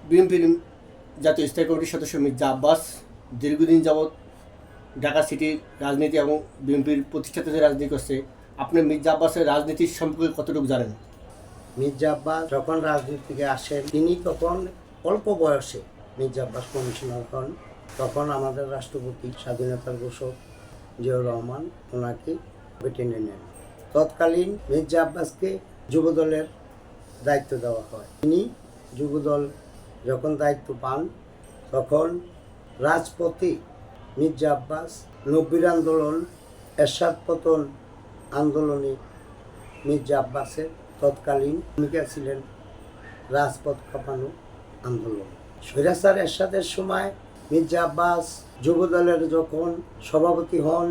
বিএনপির জাতীয় স্থায়ী কমিটির সদস্য মির্জা আব্বাস দীর্ঘদিন যাবৎ ঢাকা সিটির রাজনীতি এবং বিএনপির প্রতিষ্ঠাতাদের রাজনীতি করছে। আপনি মির্জা আব্বাসের রাজনীতির সম্পর্কে কতটুকু জানেন? মির্জা আব্বাস যখন রাজনীতিতে আসেন তিনি তখন অল্প বয়সে মির্জা আব্বাস কমিশনার হন। তখন আমাদের রাষ্ট্রপতি স্বাধীনতার ঘোষক জিয়াউর রহমান ওনাকে টেনে নেন। তৎকালীন মির্জা আব্বাসকে যুবদলের দায়িত্ব দেওয়া হয়। তিনি যুবদল যখন দায়িত্ব পান তখন রাজপথে মির্জা আব্বাস ৯০ আন্দোলন, এরশাদ পতন আন্দোলনে মির্জা আব্বাসের তৎকালীন ভূমিকা ছিলেন রাজপথ কাঁপানো আন্দোলন। স্বৈরাচার এরশাদের সময় মির্জা আব্বাস যুবদলের যখন সভাপতি হন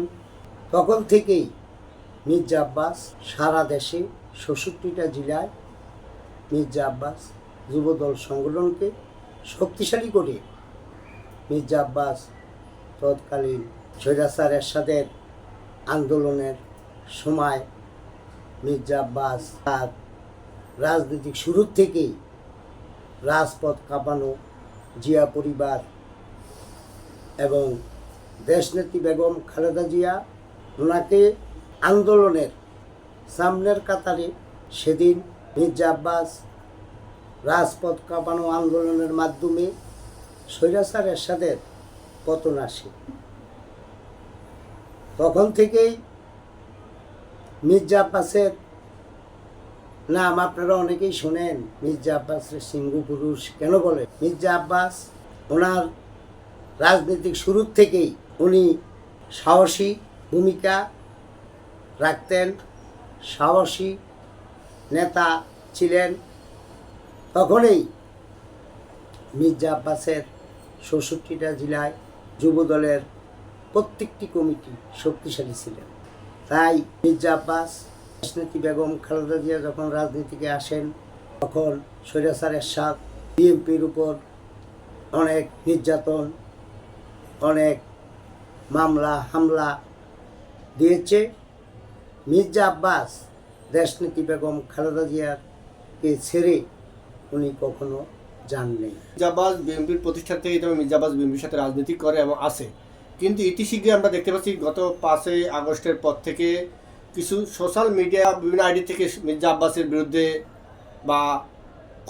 তখন থেকেই মির্জা আব্বাস সারা দেশে ৬৬টা জেলায় মির্জা আব্বাস যুবদল সংগঠনকে শক্তিশালী করে মির্জা আব্বাস তৎকালীন স্বৈরাচার এরশাদের আন্দোলনের সময় মির্জা আব্বাস তার রাজনৈতিক শুরুর থেকেই রাজপথ কাঁপানো জিয়া পরিবার এবং দেশনেত্রী বেগম খালেদা জিয়া ওনাকে আন্দোলনের সামনের কাতারে সেদিন মির্জা আব্বাস রাজপথ কাঁপানো আন্দোলনের মাধ্যমে স্বৈরাচার এরশাদের পতন আসে। তখন থেকেই মির্জা আব্বাসের নাম আপনারা অনেকেই শোনেন। মির্জা আব্বাসের সিংহ পুরুষ কেন বলে? মির্জা আব্বাস ওনার রাজনৈতিক শুরুর থেকেই উনি সাহসী ভূমিকা রাখতেন, সাহসী নেতা ছিলেন। তখনই মির্জা আব্বাসের ৬৬টা জেলায় যুবদলের প্রত্যেকটি কমিটি শক্তিশালী ছিলেন। তাই মির্জা আব্বাস দেশনেত্রী বেগম খালেদা জিয়া যখন রাজনীতিতে আসেন তখন স্বৈরাচার এরশাদ বিএনপির উপর অনেক নির্যাতন, অনেক মামলা হামলা দিয়েছে। মির্জা আব্বাস দেশনেত্রী বেগম খালেদা জিয়াকে ছেড়ে উনি কখনো যাননি। মির্জা আব্বাস বিএনপির প্রতিষ্ঠা থেকে তবে মির্জা আব্বাস বিএনপির সাথে রাজনীতি করে এবং আছে, কিন্তু ইতিশীঘ্রই আমরা দেখতে পাচ্ছি গত ৫ই আগস্টের পর থেকে কিছু সোশ্যাল মিডিয়া বিভিন্ন আইডি থেকে মির্জা আব্বাসের বিরুদ্ধে বা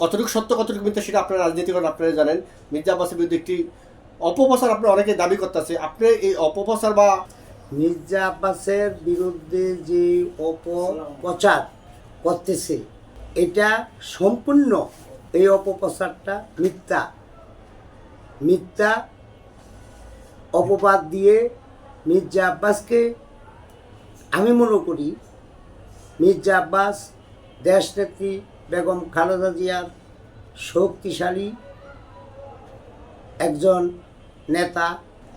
কতটুকু সত্য কতটুকু মিথ্যা সেটা আপনারা রাজনীতি করেন, আপনারা জানেন। মির্জা আব্বাসের বিরুদ্ধে একটি অপপ্রচার আপনারা অনেকে দাবি করতেছে। আপনি এই অপপ্রচার বা মির্জা আব্বাসের বিরুদ্ধে যে অপপ্রচার করতেছে এটা সম্পূর্ণ, এই অপপ্রচারটা মিথ্যা মিথ্যা অপবাদ দিয়ে মির্জা আব্বাসকে, আমি মনে করি মির্জা আব্বাস দেশনেত্রী বেগম খালেদা জিয়ার শক্তিশালী একজন নেতা।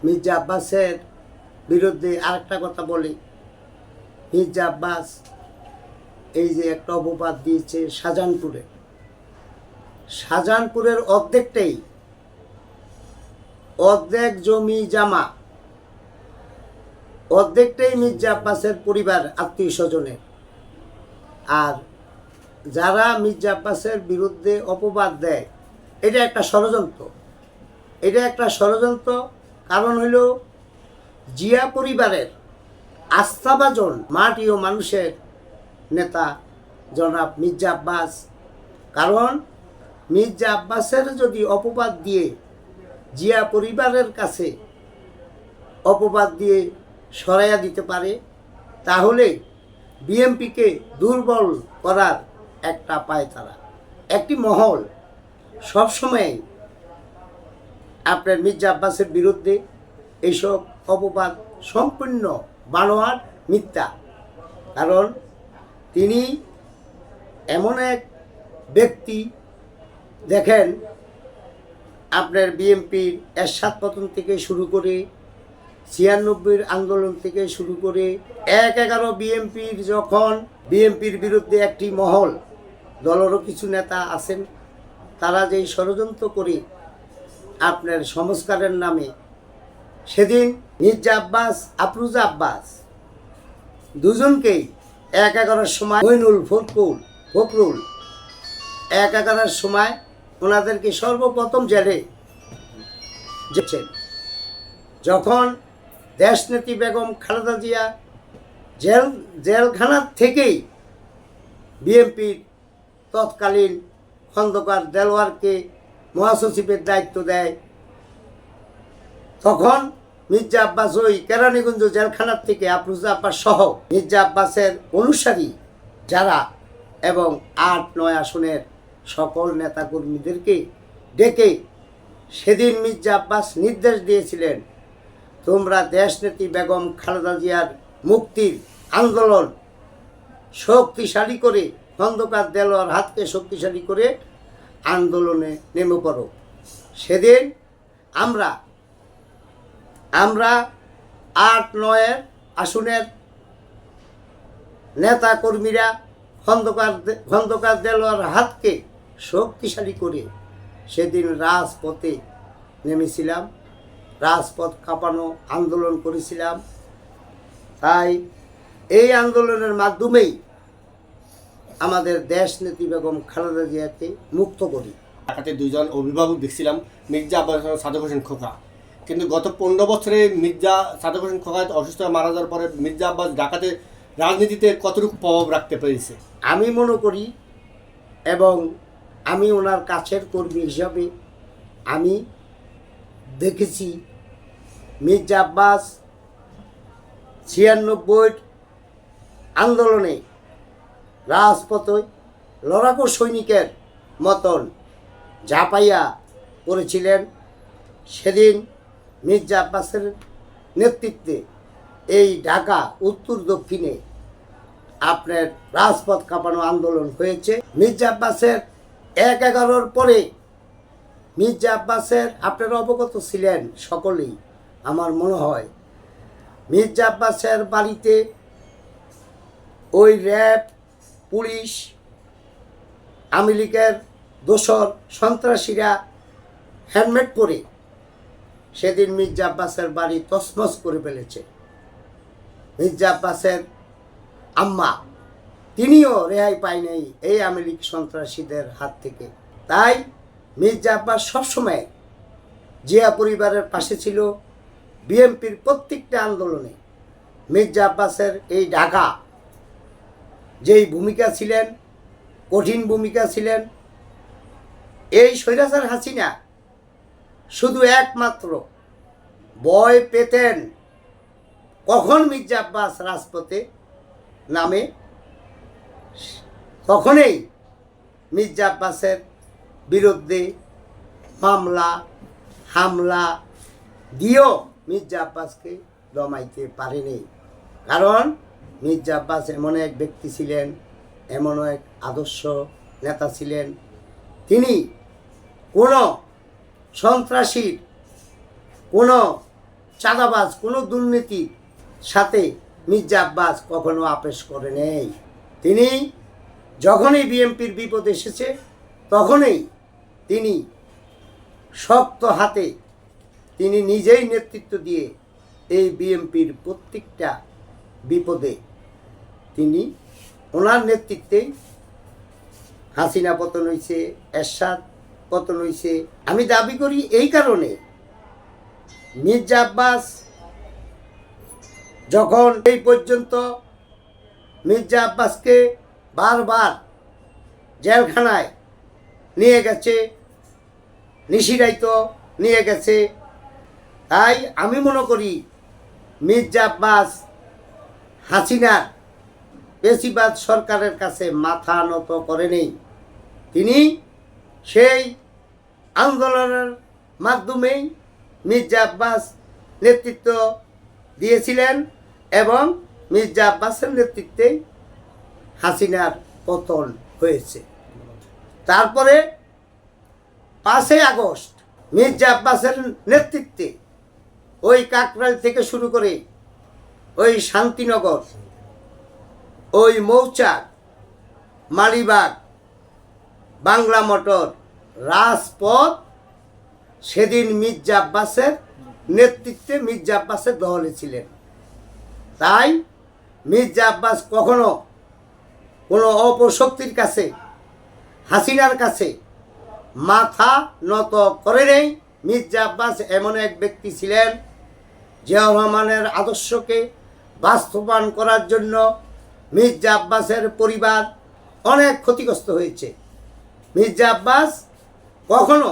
মির্জা আব্বাসের বিরুদ্ধে আরেকটা কথা বলি, মির্জা আব্বাস এই যে একটা অপবাদ দিয়েছে শাহজাহানপুরের অর্ধেক জমি জামা অর্ধেকটাই মির্জা আব্বাসের পরিবার আত্মীয় স্বজনের। আর যারা মির্জা আব্বাসের বিরুদ্ধে অপবাদ দেয় এটা একটা ষড়যন্ত্র। কারণ হইল জিয়া পরিবারের আস্থাভাজন মাটি ও মানুষের নেতা জনাব মির্জা আব্বাস। কারণ মির্জা আব্বাসের যদি অপবাদ দিয়ে জিয়া পরিবারের কাছে অপবাদ দিয়ে সরাইয়া দিতে পারে তাহলে বিএনপিকে দুর্বল করার একটা পায়তারা, একটি মহল সবসময় আপনার মির্জা আব্বাসের বিরুদ্ধে এইসব অপবাদ সম্পূর্ণ বানোয়াট মিথ্যা। কারণ তিনি এমন এক ব্যক্তি, দেখেন আপনার বিএনপির এরশাদ পতন থেকে শুরু করে ৯৬ আন্দোলন থেকে শুরু করে ১/১১ বিএনপির যখন বিএনপির বিরুদ্ধে একটি মহল, দলেরও কিছু নেতা আছেন, তারা যেই ষড়যন্ত্র করে আপনার সংস্কারের নামে সেদিন মির্জা আব্বাস আফরোজা আব্বাস দুজনকেই ১/১১ সময় মইনুল ফখরুল ১/১১ সময় ওনাদেরকে সর্বপ্রথম জেলে যেছেন। যখন দেশনেত্রী বেগম খালেদা জিয়া জেলখানার থেকেই বিএনপির তৎকালীন খন্দকার দেলোয়ারকে মহাসচিবের দায়িত্ব দেয়, তখন মির্জা আব্বাস ওই কেরানীগঞ্জ জেলখানার থেকে আফরোজা আব্বাস সহ মির্জা আব্বাসের অনুসারী যারা এবং ৮-৯ আসনের সকল নেতাকর্মীদেরকে ডেকে সেদিন মির্জা আব্বাস নির্দেশ দিয়েছিলেন, তোমরা দেশনেত্রী বেগম খালেদা জিয়ার মুক্তির আন্দোলন শক্তিশালী করে, খন্দকার দেলোয়ার হাতকে শক্তিশালী করে আন্দোলনে নেমে পড়ো। সেদিন আমরা ৮-৯ আসনের নেতা কর্মীরা খন্দকার দেলোয়ার হাতকে শক্তিশালী করে সেদিন রাজপথে নেমেছিলাম, রাজপথ কাঁপানো আন্দোলন করেছিলাম। তাই এই আন্দোলনের মাধ্যমেই আমাদের দেশনেত্রী বেগম খালেদা জিয়াকে মুক্ত করি। ঢাকাতে দুইজন অভিভাবক দেখছিলাম, মির্জা আব্বাস এবং সাদেক হোসেন খোকা। কিন্তু গত 15 বছরে মির্জা সাদেক হোসেন খোকা অসুস্থ হয়ে মারা যাওয়ার পরে মির্জা আব্বাস ঢাকাতে রাজনীতিতে কতটুকু প্রভাব রাখতে পেরেছে? আমি মনে করি, এবং আমি ওনার কাছের কর্মী হিসাবে আমি দেখেছি, মির্জা আব্বাস 96 আন্দোলনে রাজপথে লড়াকু সৈনিকের মতন ঝাঁপাইয়া করেছিলেন। সেদিন মির্জা আব্বাসের নেতৃত্বে এই ঢাকা উত্তর দক্ষিণে আপনার রাজপথ কাঁপানো আন্দোলন হয়েছে। মির্জা আব্বাসের ১/১১ পরে মির্জা আব্বাসের, আপনারা অবগত ছিলেন সকলেই, আমার মনে হয় মির্জা আব্বাসের বাড়িতে ওই র্যাব, পুলিশ, আওয়ামী লীগের দোসর সন্ত্রাসীরা হেলমেট পরে সেদিন মির্জা আব্বাসের বাড়ি তছনছ করে ফেলেছে। মির্জা আব্বাসের আম্মা, তিনিও রেহাই পায় নাই এই আওয়ামী লীগ সন্ত্রাসীদের হাত থেকে। তাই মির্জা আব্বাস সবসময় জিয়া পরিবারের পাশে ছিল। বিএনপির প্রত্যেকটা আন্দোলনে মির্জা আব্বাসের এই ঢাকা যেই ভূমিকা ছিলেন, কঠিন ভূমিকা ছিলেন। এই স্বৈরাচার হাসিনা শুধু একমাত্র ভয় পেতেন কখন মির্জা আব্বাস রাজপথে নামে, তখনই মির্জা আব্বাসের বিরুদ্ধে মামলা হামলা দিয়েও মির্জা আব্বাসকে দমাইতে পারেনি। কারণ মির্জা আব্বাস এমন এক ব্যক্তি ছিলেন, এমন এক আদর্শ নেতা ছিলেন, তিনি কোনো সন্ত্রাসীর, কোনো চাঁদাবাজ, কোনো দুর্নীতির সাথে মির্জা আব্বাস কখনো আপোষ করে নেই। তিনি যখনই বিএনপির বিপদ এসেছে তখনই তিনি শক্ত হাতে তিনি নিজেই নেতৃত্ব দিয়ে এই বিএনপির প্রত্যেকটা বিপদে তিনি ওনার নেতৃত্বেই হাসিনা পতন হয়েছে, এরশাদ পতন হয়েছে। আমি দাবি করি এই কারণে, মির্জা আব্বাস যখন এই পর্যন্ত মির্জা আব্বাসকে বারবার জেলখানায় নিয়ে গেছে, নিশিরাইত নিয়ে গেছে। তাই আমি মনে করি মির্জা আব্বাস হাসিনার বেশিরভাগ সরকারের কাছে মাথা নত করে নেই। তিনি সেই আন্দোলনের মাধ্যমেই মির্জা আব্বাস নেতৃত্ব দিয়েছিলেন এবং মির্জা আব্বাসের নেতৃত্বেই হাসিনার পতন হয়েছে। তারপরে 5 আগস্ট মির্জা আব্বাসের নেতৃত্বে ওই কাকরাইল থেকে শুরু করে ওই শান্তিনগর, ওই মৌচাক, মালিবাগ, বাংলা মোটর, রাজপথ সেদিন মির্জা আব্বাসের নেতৃত্বে মির্জা আব্বাসের দলে ছিলেন। তাই মির্জা আব্বাস কখনো কোনো অপশক্তির কাছে, হাসিনার কাছে মাথা নত করে নেই। মির্জা আব্বাস এমন এক ব্যক্তি ছিলেন, জিয়াউর রহমানের আদর্শকে বাস্তবায়ন করার জন্য মির্জা আব্বাসের পরিবার অনেক ক্ষতিগ্রস্ত হয়েছে। মির্জা আব্বাস কখনো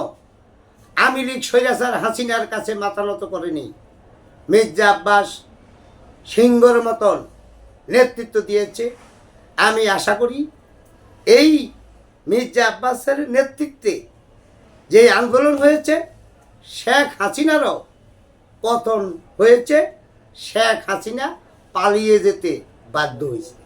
আওয়ামী লীগ স্বৈরাচার হাসিনার কাছে মাথা নত করেনি। মির্জা আব্বাস সিংহর মতন নেতৃত্ব দিয়েছে। আমি আশা করি এই মির্জা আব্বাসের নেতৃত্বে যে আন্দোলন হয়েছে, শেখ হাসিনারও পতন হয়েছে, শেখ হাসিনা পালিয়ে যেতে বাধ্য হয়েছে।